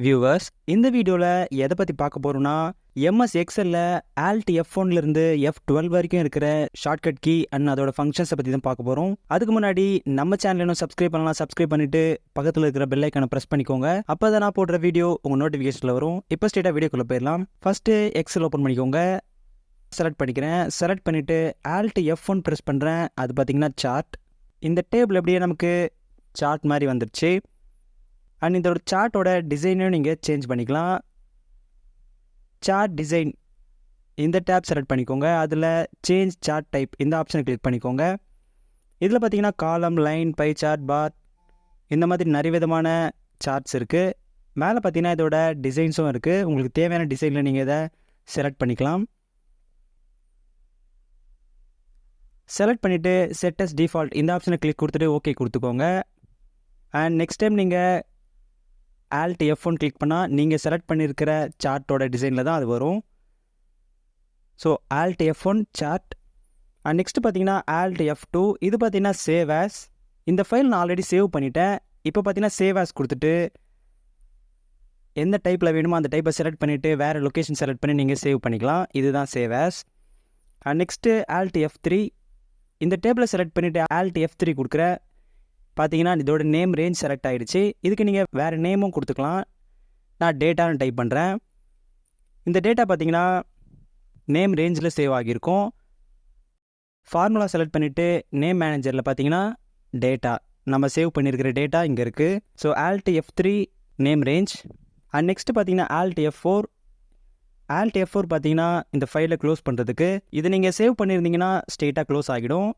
Viewers, இந்த வீடியோவில் எதை பற்றி பார்க்க போகிறோம்னா MS எக்ஸலில் Alt F1லேருந்து F12 வரைக்கும் இருக்கிற ஷார்ட்கட் கீ அண்ட் அதோட ஃபங்க்ஷன்ஸை பற்றி தான் பார்க்க போகிறோம். அதுக்கு முன்னாடி நம்ம சேனல் இன்னும் சப்ஸ்கிரைப் பண்ணலாம். சப்ஸ்கிரைப் பண்ணிவிட்டு பக்கத்தில் இருக்கிற பெல் ஐக்கானை ப்ரெஸ் பண்ணிக்கோங்க. அப்போ தான் நான் போடுற வீடியோ உங்கள் நோட்டிஃபிகேஷனில் வரும். இப்போ ஸ்ட்ரெயிட்டாக வீடியோக்குள்ளே போயிடலாம். ஃபஸ்ட்டு எக்ஸல் ஓப்பன் பண்ணிக்கோங்க. செலக்ட் பண்ணிக்கிறேன். செலக்ட் பண்ணிவிட்டு Alt F1 ப்ரெஸ் பண்ணுறேன். அது பார்த்திங்கன்னா சார்ட். இந்த டேபிள் எப்படியே நமக்கு சார்ட் மாதிரி வந்துடுச்சு. அண்ட் இந்த ஒரு சார்ட்டோட டிசைனையும் நீங்கள் சேஞ்ச் பண்ணிக்கலாம். சார்ட் டிசைன் இந்த டேப் செலக்ட் பண்ணிக்கோங்க. அதில் சேஞ்ச் சார்ட் டைப் இந்த ஆப்ஷனை கிளிக் பண்ணிக்கோங்க. இதில் பார்த்தீங்கன்னா காலம், லைன், பை சார்ட், பார் இந்த மாதிரி நிறைய விதமான சார்ட்ஸ் இருக்குது. மேலே பார்த்தீங்கன்னா இதோட டிசைன்ஸும் இருக்குது. உங்களுக்கு தேவையான டிசைனில் நீங்கள் இதை செலக்ட் பண்ணிக்கலாம். செலக்ட் பண்ணிவிட்டு செட் அஸ் டிஃபால்ட் இந்த ஆப்ஷனை கிளிக் கொடுத்துட்டு ஓகே கொடுத்துக்கோங்க. அண்ட் நெக்ஸ்ட் டைம் நீங்கள் Alt F1 கிளிக் பண்ணால் நீங்கள் செலக்ட் பண்ணியிருக்கிற சார்ட்டோட டிசைனில் தான் அது வரும். So Alt F1 chart. And next பார்த்தீங்கன்னா Alt F2. இது பார்த்தீங்கன்னா சேவ் ஆஸ். இந்த ஃபைல் நான் ஆல்ரெடி சேவ் பண்ணிட்டேன். இப்போ பார்த்தீங்கன்னா சேவ் ஆஸ் கொடுத்துட்டு எந்த டைப்பில் வேணுமோ அந்த டைப்பை செலக்ட் பண்ணிவிட்டு வேறு லொக்கேஷன் செலக்ட் பண்ணி நீங்கள் சேவ் பண்ணிக்கலாம். இதுதான் save as. And next Alt F3. இந்த டேபிளை செலக்ட் பண்ணிவிட்டு Alt F3 கொடுக்குற பார்த்தீங்கன்னா இதோட நேம் ரேஞ்ச் செலக்ட் ஆகிடுச்சு. இதுக்கு நீங்கள் வேறு நேமும் கொடுத்துக்கலாம். நான் டேட்டான்னு டைப் பண்ணுறேன். இந்த டேட்டா பார்த்தீங்கன்னா நேம் ரேஞ்சில் சேவ் ஆகியிருக்கும். ஃபார்முலா செலக்ட் பண்ணிவிட்டு நேம் மேனேஜரில் பார்த்தீங்கன்னா டேட்டா நம்ம சேவ் பண்ணியிருக்கிற டேட்டா இங்கே இருக்குது. So Alt F3 name range. And next பார்த்தீங்கன்னா Alt F4. Alt F4 பார்த்தீங்கன்னா இந்த ஃபைலை க்ளோஸ் பண்ணுறதுக்கு. இது நீங்கள் சேவ் பண்ணியிருந்தீங்கன்னா ஸ்ட்ரெயிட்டாக க்ளோஸ் ஆகிடும்.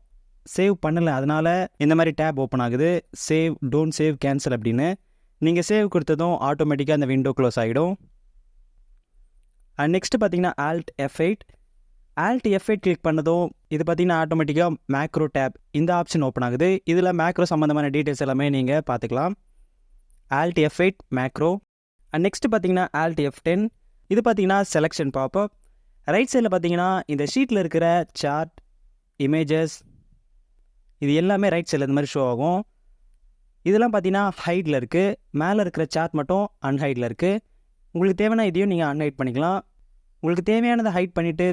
சேவ் பண்ணலை, அதனால் இந்த மாதிரி டேப் ஓப்பன் ஆகுது. சேவ், டோன்ட் சேவ், கேன்சல் அப்படின்னு. நீங்கள் சேவ் கொடுத்ததும் ஆட்டோமேட்டிக்காக அந்த விண்டோ க்ளோஸ் ஆகிடும். அண்ட் நெக்ஸ்ட்டு பார்த்தீங்கன்னா Alt F8. Alt F8 click பண்ணதும் இது பார்த்தீங்கன்னா ஆட்டோமேட்டிக்காக மேக்ரோ டேப் இந்த ஆப்ஷன் ஓப்பன் ஆகுது. இதில் மேக்ரோ சம்மந்தமான டீட்டெயில்ஸ் எல்லாமே நீங்கள் பார்த்துக்கலாம். Alt F8 macro. And next பார்த்தீங்கன்னா Alt F10. இது பார்த்தீங்கன்னா செலெக்ஷன் பாப்பப். ரைட் சைடில் பார்த்தீங்கன்னா இந்த ஷீட்டில் இருக்கிற சார்ட், இமேஜஸ் இது எல்லாமே ரைட் சைடில் இந்த மாதிரி ஷோ ஆகும். இதெல்லாம் பார்த்தீங்கன்னா ஹைட்டில் இருக்குது. மேலே இருக்கிற சார்ட் மட்டும் அன்ஹைட்டில் இருக்குது. உங்களுக்கு தேவையான இதையும் நீங்கள் அன்ஹைட் பண்ணிக்கலாம். உங்களுக்கு தேவையானதை ஹைட் பண்ணிவிட்டு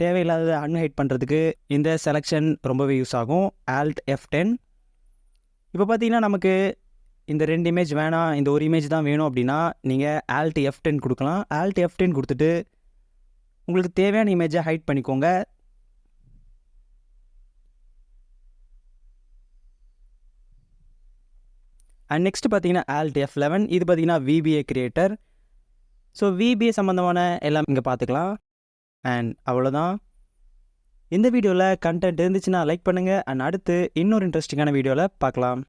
தேவையில்லாததை அன்ஹைட் பண்ணுறதுக்கு இந்த செலெக்ஷன் ரொம்பவே யூஸ் ஆகும். Alt F10. இப்போ பார்த்தீங்கன்னா நமக்கு இந்த 2 இமேஜ் வேணாம், இந்த ஒரு இமேஜ் தான் வேணும் அப்படின்னா நீங்கள் Alt F10 கொடுக்கலாம். Alt F10 கொடுத்துட்டு உங்களுக்கு தேவையான இமேஜை ஹைட் பண்ணிக்கோங்க. அண்ட் நெக்ஸ்ட்டு பார்த்தீங்கன்னா Alt F11. இது பார்த்தீங்கன்னா VBA கிரியேட்டர். ஸோ VBA சம்மந்தமான எல்லாம் இங்கே பார்த்துக்கலாம். அண்ட் அவ்வளோதான். இந்த வீடியோவில் கண்டென்ட் இருந்துச்சுன்னா லைக் பண்ணுங்கள். அண்ட் அடுத்து இன்னொரு இன்ட்ரெஸ்டிங்கான வீடியோவில் பார்க்கலாம்.